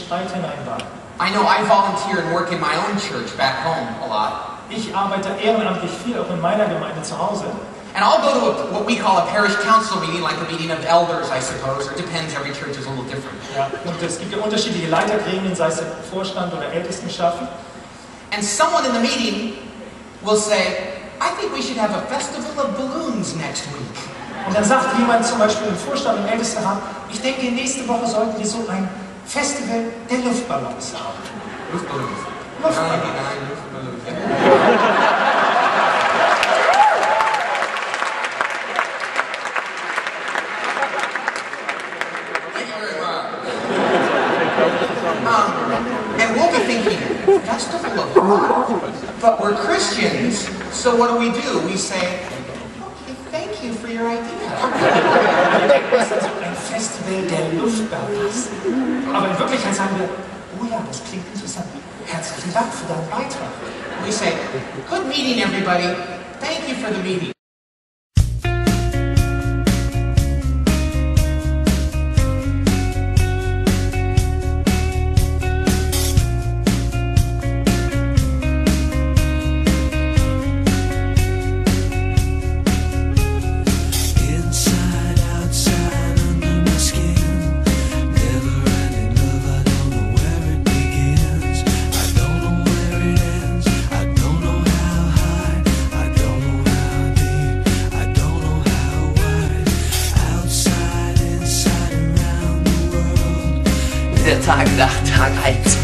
Streit hineinwagen. I know I volunteer and work in my own church back home a lot. Ich arbeite ehrenamtlich viel, auch in meiner Gemeinde zu Hause. And I'll go to what we call a parish council meeting, like a meeting of elders, I suppose, or it depends, every church is a little different. Ja, und es gibt ja unterschiedliche Leitergremien, sei es Vorstand oder Ältestenschaft. And someone in the meeting will say, I think we should have a festival of balloons next week. Und dann sagt jemand zum Beispiel im Vorstand, im Ältestenrat, ich denke, nächste Woche sollten wir so ein Festival der Luftballons haben. Luftballons. Luftballons. Luftballons. And we'll be thinking, festival of love? But we're Christians, so what do? We say, okay, thank you for your idea. Das ist ein Festival der Luftballons. Aber in Wirklichkeit sagen wir, oh ja, das klingt interessant. Herzlichen Dank für deinen Beitrag. We say, good meeting everybody, thank you for the meeting. Der Tag nach Tag 1.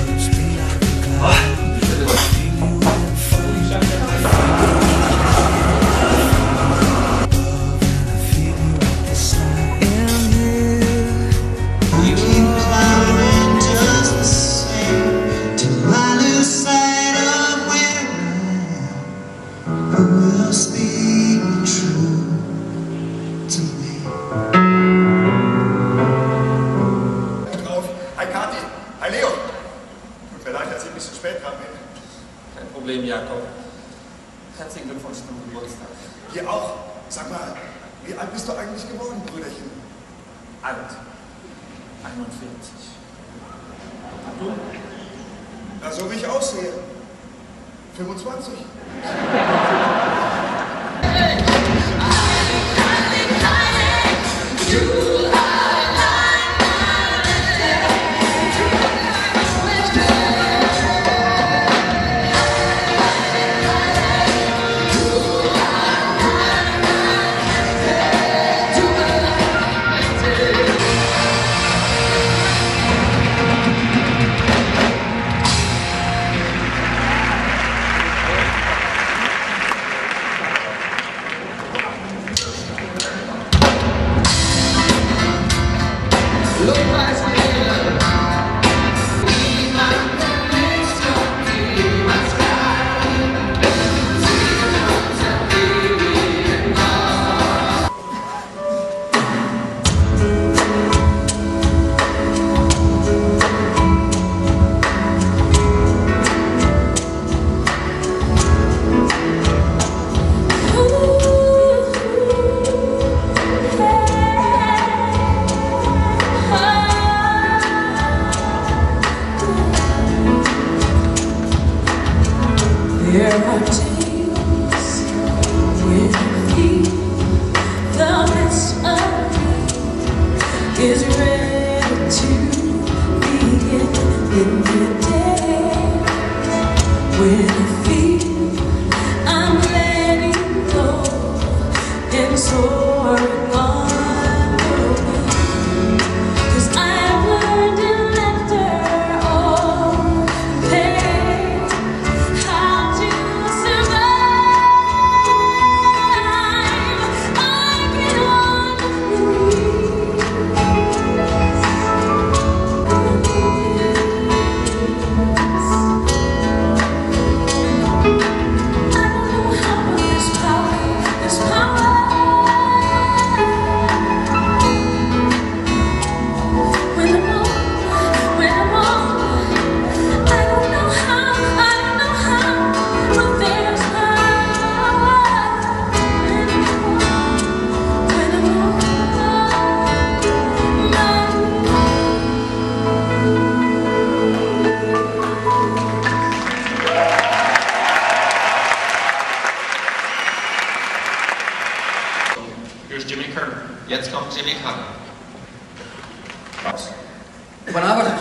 Hi Leo! Tut mir leid, dass ich ein bisschen spät dran bin. Kein Problem, Jakob. Herzlichen Glückwunsch zum Geburtstag. Dir auch. Sag mal, wie alt bist du eigentlich geworden, Brüderchen? Alt. 41. Du? Na, so wie ich aussehe. 25. There are days when I feel the best of me is ready to begin. In the day when I feel I'm letting go and soaring on the wind. 'Cause I've learned in laughter or pain how to survive.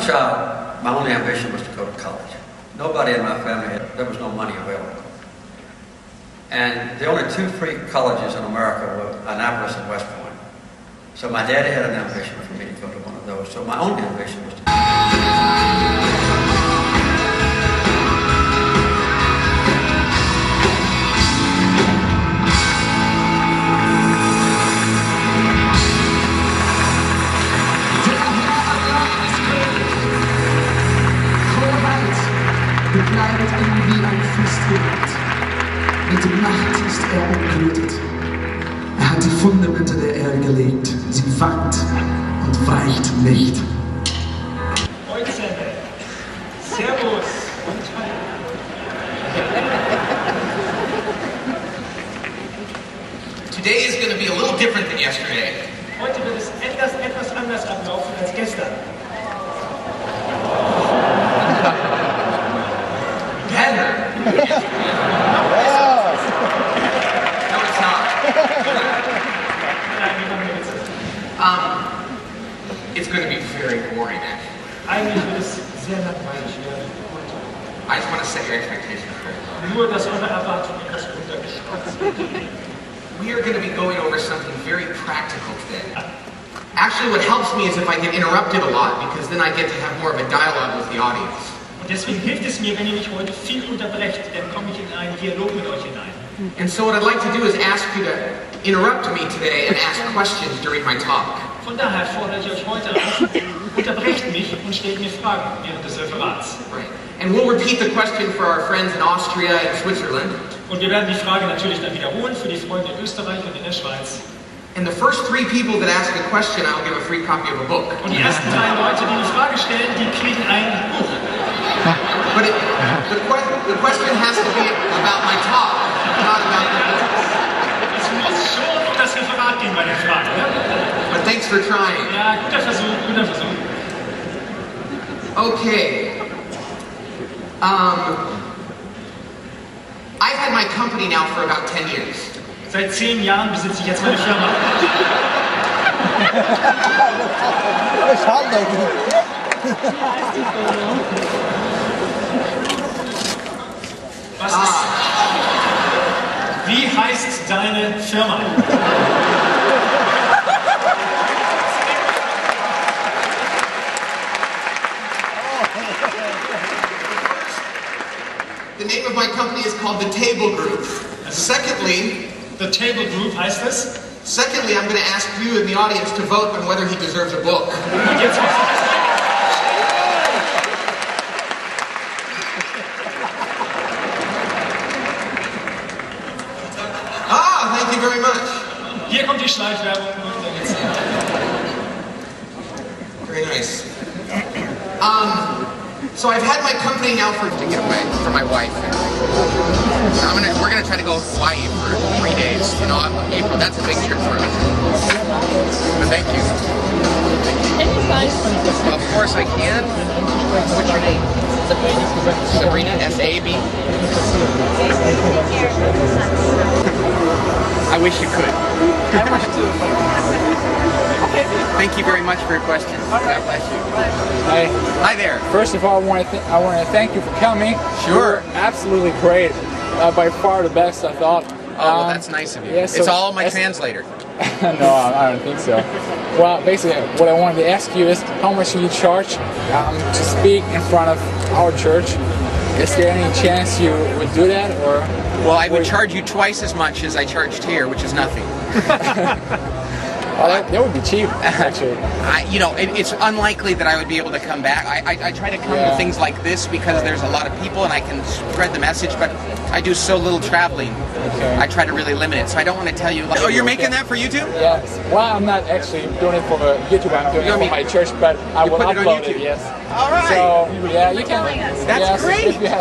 a child, my only ambition was to go to college. Nobody in my family, there was no money available. And the only two free colleges in America were Annapolis and West Point. So my daddy had an ambition for me to go to one of those. So my only ambition was to... Begleitet ihn wie ein Festwind. Mit Macht ist umgürtet. Hat die Fundamente der Erde gelegt. Sie wankt und weicht nicht. Servus. Today is going to be a little different than yesterday. Heute wird es etwas anders ablaufen als gestern. No, it's not. It's going to be very boring, actually. Eigentlich wird es sehr langweilig werden. I just want to set your expectations straight. Nur, dass eure Erwartungen etwas runtergeschraubt sind. We are going to be going over something very practical today. Actually, what helps me is if I get interrupted a lot, because then I get to have more of a dialogue with the audience. Und deswegen hilft es mir, wenn ihr mich heute viel unterbrecht, dann komme ich in einen Dialog mit euch hinein. And so what I'd like to do is ask you to interrupt me today and ask questions during my talk. Von daher fordere ich euch heute auf, unterbrecht mich und stellt mir Fragen während des Referats. Right. And we'll repeat the question for our friends in Austria and Switzerland. Und wir werden die Frage natürlich dann wiederholen für die Freunde in Österreich und in der Schweiz. And the first three people that ask a question, I'll give a free copy of a book. Und die ersten drei Leute, die die Frage stellen, die kriegen ein Buch. But the question has to be about my talk, not about the book. Es muss schon um das Referat gehen bei der Frage. Ne? But thanks for trying. Ja, guter Versuch, guter Versuch. Okay. I've had my company now for about 10 years. Seit 10 Jahren besitze ich jetzt meine Firma. Was ist? Wie heißt deine Firma? The name of my company is called the Table Group. Secondly, The Table Group heißt es. Secondly, I'm going to ask you in the audience to vote on whether he deserves a book. Und jetzt Thank you very much. Hier kommt die Schleichwerbung und dann geht's. Very nice. So I've had my company now to get away from my wife. We're gonna try to go to Hawaii for 3 days. You know, April. That's a big trip for us. But thank you. Of course I can. What's your name? Sabrina. S-A-B. I wish you could. I wish to. Thank you very much for your question. God bless you. Hi. Hi there. First of all, I want to thank you for coming. Sure. You're absolutely great. By far the best, I thought. Oh, well, that's nice of you. Yeah, so it's all my translator. No, I don't think so. Well, basically, what I wanted to ask you is how much do you charge to speak in front of our church? Is there any chance you would do that, or? Well, I would charge you twice as much as I charged here, which is nothing. Oh, that would be cheap, actually. You know, it's unlikely that I would be able to come back. I try to come to things like this because there's a lot of people and I can spread the message, but I do so little traveling. Okay. I try to really limit it, so I don't want to tell you. Oh, you're making that for YouTube? Yes. Well, I'm not actually doing it for YouTube. I'm doing it for my church, but I will upload it. Yes. All right. So yeah, you can. That's great. If you have